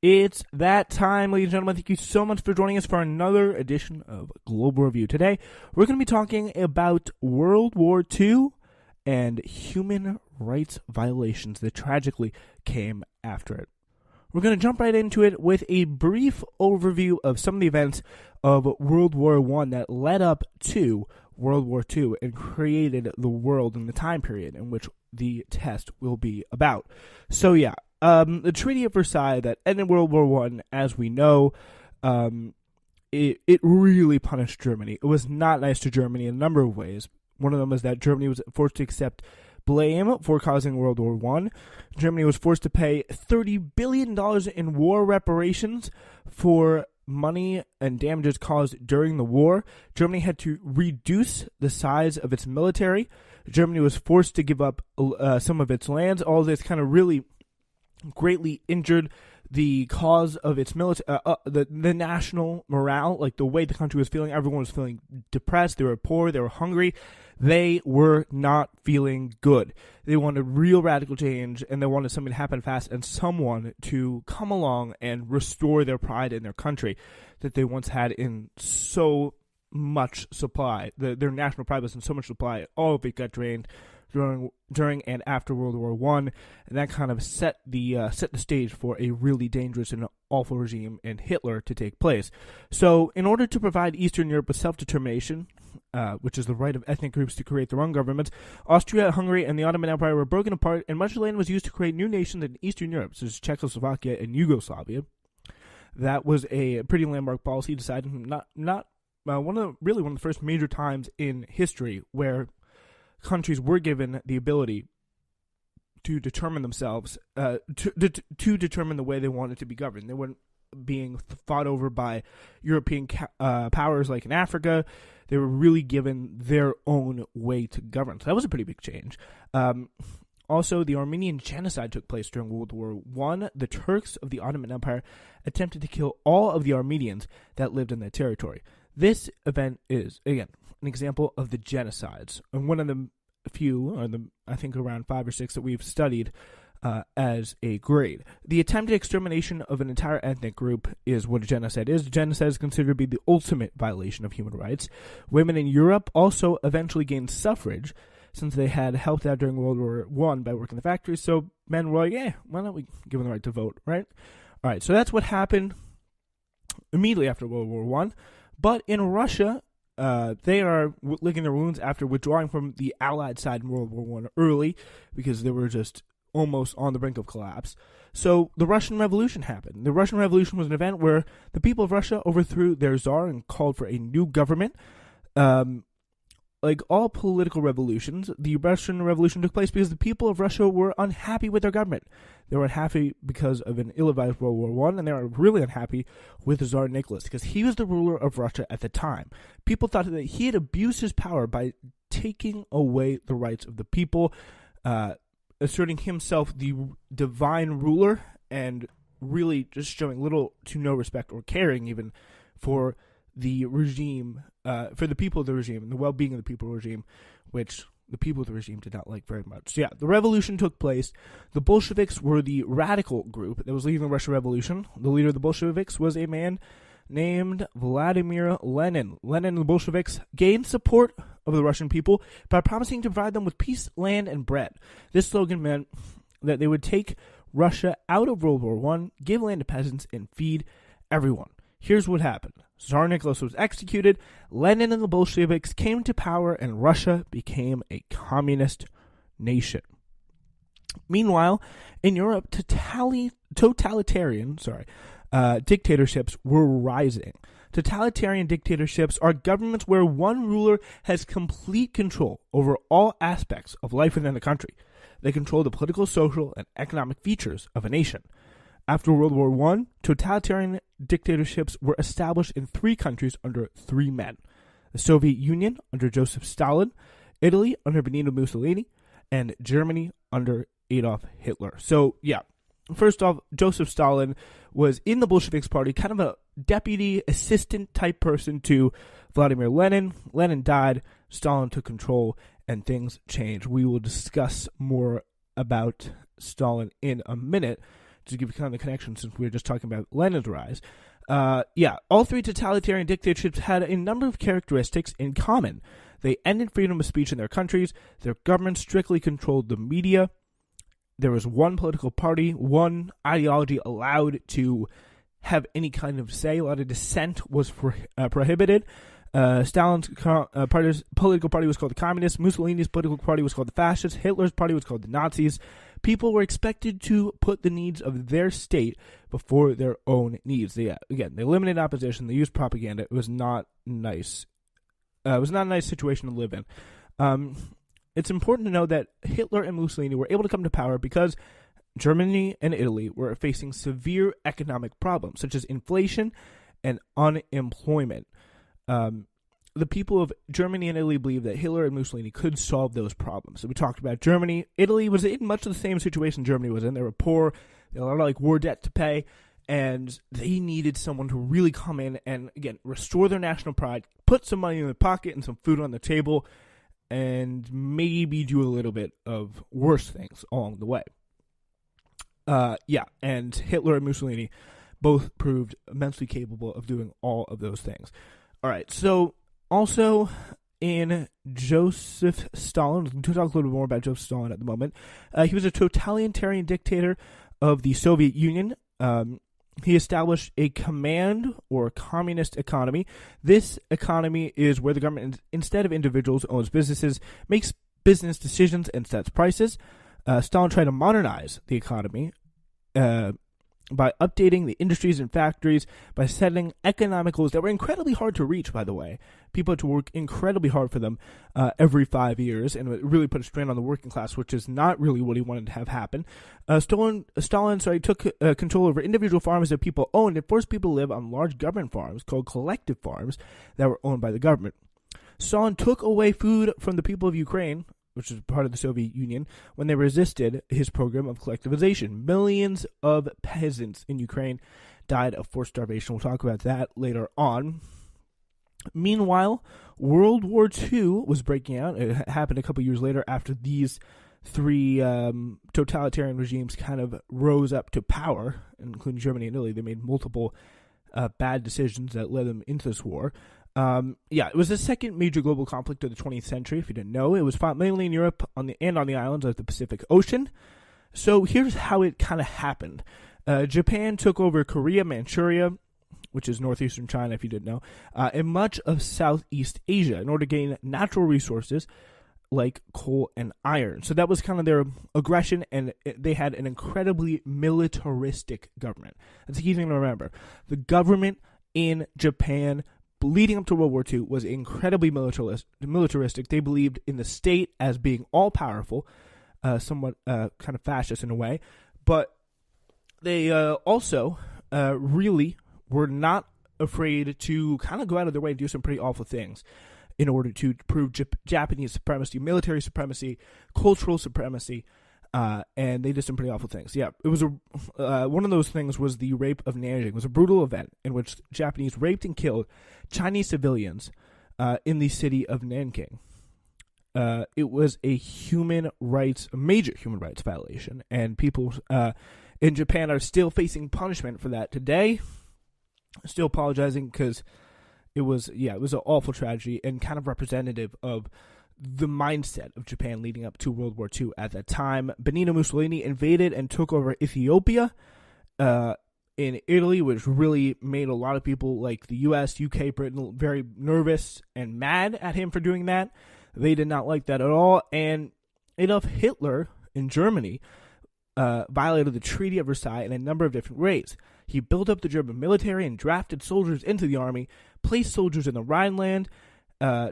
It's that time, ladies and gentlemen. Thank you so much for joining us for another edition of Global Review. Today, we're going to be talking about World War II and human rights violations that tragically came after it. We're going to jump right into it with a brief overview of some of the events of World War I that led up to World War II and created the world and the time period in which the test will be about. So, the Treaty of Versailles that ended World War I, as we know, it really punished Germany. It was not nice to Germany in a number of ways. One of them is that Germany was forced to accept blame for causing World War I. Germany was forced to pay $30 billion in war reparations for money and damages caused during the war. Germany had to reduce the size of its military. Germany was forced to give up some of its lands. All this kind of really greatly injured the cause of its military, the national morale, like the way the country was feeling. Everyone was feeling depressed. They were poor. They were hungry. They were not feeling good. They wanted real radical change, and they wanted something to happen fast and someone to come along and restore their pride in their country that they once had in so much supply. Their national pride was in so much supply. All of it got drained during and after World War I, and that kind of set the stage for a really dangerous and awful regime in Hitler to take place. So, in order to provide Eastern Europe with self-determination, which is the right of ethnic groups to create their own governments, Austria, Hungary, and the Ottoman Empire were broken apart, and much land was used to create new nations in Eastern Europe, such as Czechoslovakia and Yugoslavia. That was a pretty landmark policy, decided one of the first major times in history where countries were given the ability to determine themselves, to determine the way they wanted to be governed. They weren't being fought over by European powers like in Africa. They were really given their own way to govern. So that was a pretty big change. Also, the Armenian genocide took place during World War I. The Turks of the Ottoman Empire attempted to kill all of the Armenians that lived in that territory. This event is, again, an example of the genocides, and one of the few, or I think around 5 or 6 that we've studied as a grade. The attempted extermination of an entire ethnic group is what a genocide is. Genocide is considered to be the ultimate violation of human rights. Women in Europe also eventually gained suffrage, since they had helped out during World War I by working in the factories, so men were like, why don't we give them the right to vote, right? All right, so that's what happened immediately after World War I. But in Russia, they are licking their wounds after withdrawing from the Allied side in World War I early because they were just almost on the brink of collapse. So the Russian Revolution happened. The Russian Revolution was an event where the people of Russia overthrew their czar and called for a new government. Like all political revolutions, the Russian Revolution took place because the people of Russia were unhappy with their government. They were unhappy because of an ill-advised World War I, and they were really unhappy with Tsar Nicholas because he was the ruler of Russia at the time. People thought that he had abused his power by taking away the rights of the people, asserting himself the divine ruler, and really just showing little to no respect or caring even for the regime, for the people of the regime and the well-being of the people of the regime, which the people of the regime did not like very much. So the revolution took place. The Bolsheviks were the radical group that was leading the Russian Revolution. The leader of the Bolsheviks was a man named Vladimir Lenin. Lenin and the Bolsheviks gained support of the Russian people by promising to provide them with peace, land, and bread. This slogan meant that they would take Russia out of World War I, give land to peasants, and feed everyone. Here's what happened. Tsar Nicholas was executed, Lenin and the Bolsheviks came to power, and Russia became a communist nation. Meanwhile, in Europe, totalitarian dictatorships were rising. Totalitarian dictatorships are governments where one ruler has complete control over all aspects of life within the country. They control the political, social, and economic features of a nation. After World War I, totalitarian dictatorships were established in 3 countries under 3 men. The Soviet Union under Joseph Stalin, Italy under Benito Mussolini, and Germany under Adolf Hitler. So, first off, Joseph Stalin was in the Bolsheviks party, kind of a deputy assistant type person to Vladimir Lenin. Lenin died, Stalin took control, and things changed. We will discuss more about Stalin in a minute. to give you kind of the connection since we were just talking about Lenin's rise. All three totalitarian dictatorships had a number of characteristics in common. They ended freedom of speech in their countries. Their government strictly controlled the media. There was one political party, one ideology allowed to have any kind of say. A lot of dissent was prohibited. Stalin's political party was called the Communists. Mussolini's political party was called the Fascists. Hitler's party was called the Nazis. People were expected to put the needs of their state before their own needs. They eliminated opposition. They used propaganda. It was not nice. It was not a nice situation to live in. It's important to know that Hitler and Mussolini were able to come to power because Germany and Italy were facing severe economic problems, such as inflation and unemployment. The people of Germany and Italy believed that Hitler and Mussolini could solve those problems. So we talked about Germany. Italy was in much of the same situation Germany was in. They were poor. They had a lot of war debt to pay. And they needed someone to really come in and, again, restore their national pride, put some money in their pocket and some food on the table, and maybe do a little bit of worse things along the way. And Hitler and Mussolini both proved immensely capable of doing all of those things. All right, so also in Joseph Stalin, we'll talk a little bit more about Joseph Stalin at the moment. He was a totalitarian dictator of the Soviet Union. He established a command or communist economy. This economy is where the government, instead of individuals, owns businesses, makes business decisions, and sets prices. Stalin tried to modernize the economy by updating the industries and factories, by setting economic goals that were incredibly hard to reach, by the way. People had to work incredibly hard for them every 5 years, and it really put a strain on the working class, which is not really what he wanted to have happen. Stalin took control over individual farms that people owned and forced people to live on large government farms called collective farms that were owned by the government. Stalin took away food from the people of Ukraine, which is part of the Soviet Union, when they resisted his program of collectivization. Millions of peasants in Ukraine died of forced starvation. We'll talk about that later on. Meanwhile, World War II was breaking out. It happened a couple years later after these three totalitarian regimes kind of rose up to power, including Germany and Italy. They made multiple bad decisions that led them into this war. It was the second major global conflict of the 20th century, if you didn't know. It was fought mainly in Europe and on the islands of the Pacific Ocean. So here's how it kind of happened. Japan took over Korea, Manchuria, which is northeastern China, if you didn't know, and much of Southeast Asia in order to gain natural resources like coal and iron. So that was kind of their aggression, and they had an incredibly militaristic government. That's the key thing to remember. The government in Japan leading up to World War II was incredibly militaristic. They believed in the state as being all-powerful, somewhat kind of fascist in a way, but they also really were not afraid to kind of go out of their way and do some pretty awful things in order to prove Japanese supremacy, military supremacy, cultural supremacy, and they did some pretty awful things. Yeah, it was one of those things was the rape of Nanjing. It was a brutal event in which Japanese raped and killed Chinese civilians in the city of Nanjing. It was a major human rights violation, and people in Japan are still facing punishment for that today. Still apologizing because it was an awful tragedy and kind of representative of the mindset of Japan leading up to World War II at that time. Benito Mussolini invaded and took over Ethiopia in Italy, which really made a lot of people like the US, UK, Britain very nervous and mad at him for doing that. They did not like that at all. And Adolf Hitler in Germany violated the Treaty of Versailles in a number of different ways. He built up the German military and drafted soldiers into the army, placed soldiers in the Rhineland,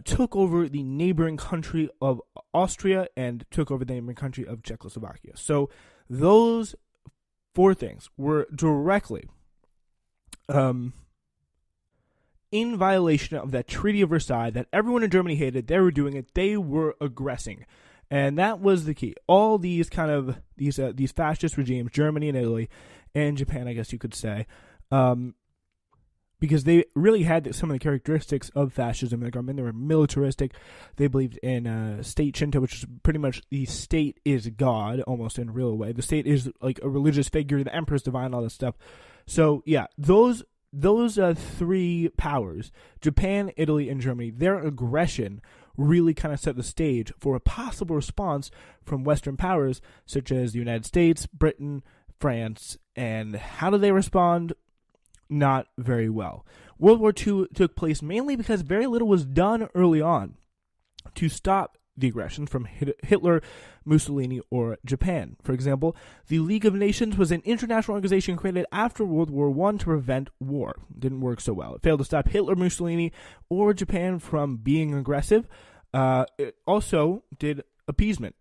took over the neighboring country of Austria, and took over the neighboring country of Czechoslovakia. So those four things were directly in violation of that Treaty of Versailles that everyone in Germany hated. They were doing it. They were aggressing. And that was the key. All these kind of these fascist regimes, Germany and Italy and Japan, I guess you could say, because they really had some of the characteristics of fascism in the government. They were militaristic. They believed in state Shinto, which is pretty much the state is God, almost in a real way. The state is like a religious figure. The emperor's divine, all that stuff. So, yeah, those three powers, Japan, Italy, and Germany, their aggression really kind of set the stage for a possible response from Western powers, such as the United States, Britain, France. And how do they respond? Not very well. World War II took place mainly because very little was done early on to stop the aggression from Hitler, Mussolini, or Japan. For example, the League of Nations was an international organization created after World War I to prevent war. It didn't work so well. It failed to stop Hitler, Mussolini, or Japan from being aggressive. It also did appeasement.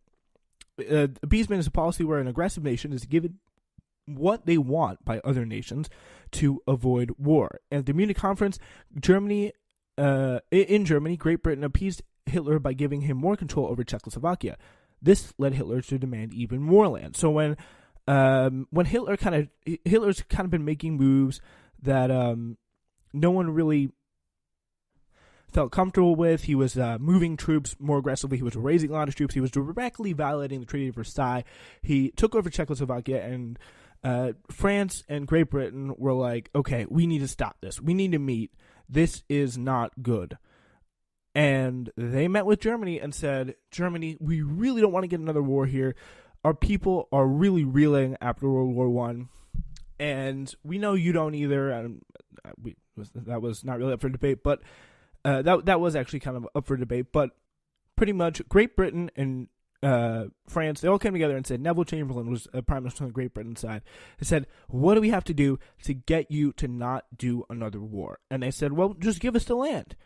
Appeasement is a policy where an aggressive nation is given what they want by other nations to avoid war. At the Munich conference, Germany, Great Britain appeased Hitler by giving him more control over Czechoslovakia. This led Hitler to demand even more land. So when Hitler's kind of been making moves that no one really felt comfortable with. He was moving troops more aggressively. He was raising a lot of troops. He was directly violating the Treaty of Versailles. He took over Czechoslovakia, and France and Great Britain were like, okay, we need to stop this. We need to meet. This is not good. And they met with Germany and said, Germany, we really don't want to get another war here. Our people are really reeling after World War I, and we know you don't either. And that was not really up for debate, but that was actually kind of up for debate. But pretty much Great Britain and France, they all came together and said, Neville Chamberlain was Prime Minister on the Great Britain side. They said, what do we have to do to get you to not do another war? And they said, well, just give us the land.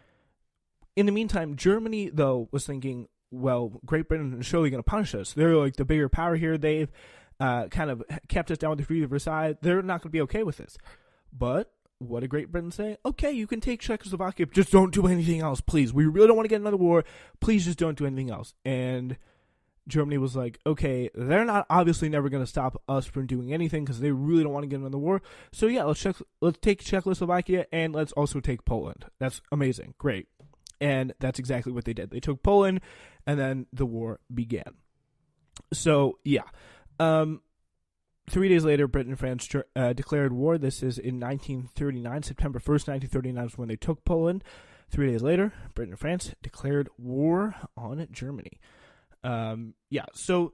In the meantime, Germany, though, was thinking, well, Great Britain is surely going to punish us. They're like the bigger power here. They've kind of kept us down with the Treaty of Versailles. They're not going to be okay with this. But what did Great Britain say? Okay, you can take Czechoslovakia, but just don't do anything else, please. We really don't want to get another war. Please just don't do anything else. And Germany was like, okay, they're not obviously never going to stop us from doing anything because they really don't want to get another war. So yeah, let's take Czechoslovakia, and let's also take Poland. That's amazing. Great. And that's exactly what they did. They took Poland, and then the war began. So, yeah. 3 days later, Britain and France declared war. This is in 1939. September 1st, 1939 was when they took Poland. 3 days later, Britain and France declared war on Germany. So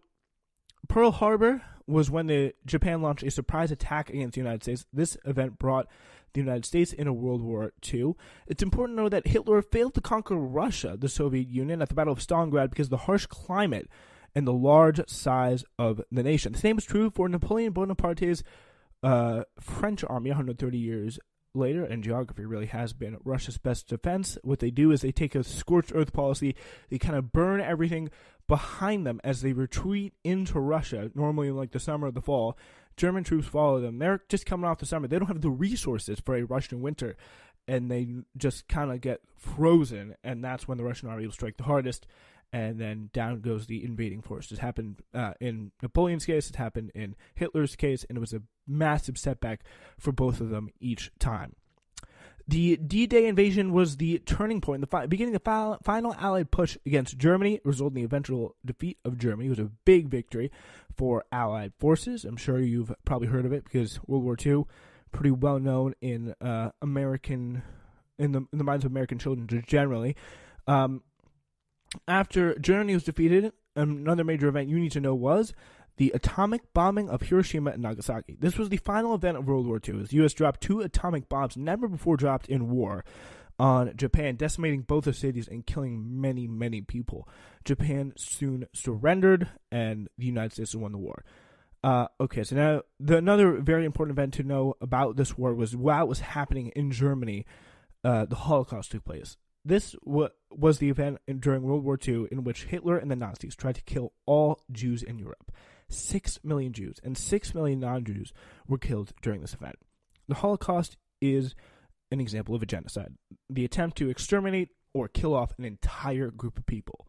Pearl Harbor was when Japan launched a surprise attack against the United States. This event brought the United States into World War II. It's important to know that Hitler failed to conquer Russia, the Soviet Union, at the Battle of Stalingrad because of the harsh climate and the large size of the nation. The same is true for Napoleon Bonaparte's French army 130 years later, and geography really has been Russia's best defense. What they do is they take a scorched earth policy. They kind of burn everything behind them as they retreat into Russia, normally in like the summer or the fall. German troops follow them. They're just coming off the summer. They don't have the resources for a Russian winter, and they just kind of get frozen, and that's when the Russian army will strike the hardest, and then down goes the invading force. It happened in Napoleon's case, it happened in Hitler's case, and it was a massive setback for both of them each time. The D-Day invasion was the turning point, the beginning of the final Allied push against Germany, resulting in the eventual defeat of Germany. It was a big victory for Allied forces. I'm sure you've probably heard of it because World War II, pretty well known in the minds of American children just generally. After Germany was defeated, another major event you need to know was the atomic bombing of Hiroshima and Nagasaki. This was the final event of World War II. The U.S. dropped 2 atomic bombs never before dropped in war on Japan, decimating both the cities and killing many, many people. Japan soon surrendered, and the United States won the war. So now another very important event to know about this war was while it was happening in Germany, the Holocaust took place. This was the event during World War II in which Hitler and the Nazis tried to kill all Jews in Europe. 6 million Jews and 6 million non-Jews were killed during this event. The Holocaust is an example of a genocide, the attempt to exterminate or kill off an entire group of people.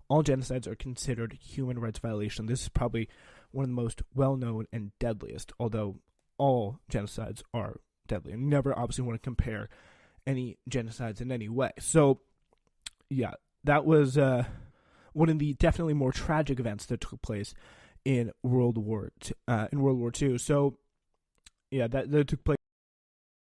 All genocides are considered human rights violation. This is probably one of the most well-known and deadliest, although all genocides are deadly. And never obviously want to compare any genocides in any way. So, yeah, that was one of the definitely more tragic events that took place in World War II. So, yeah, that took place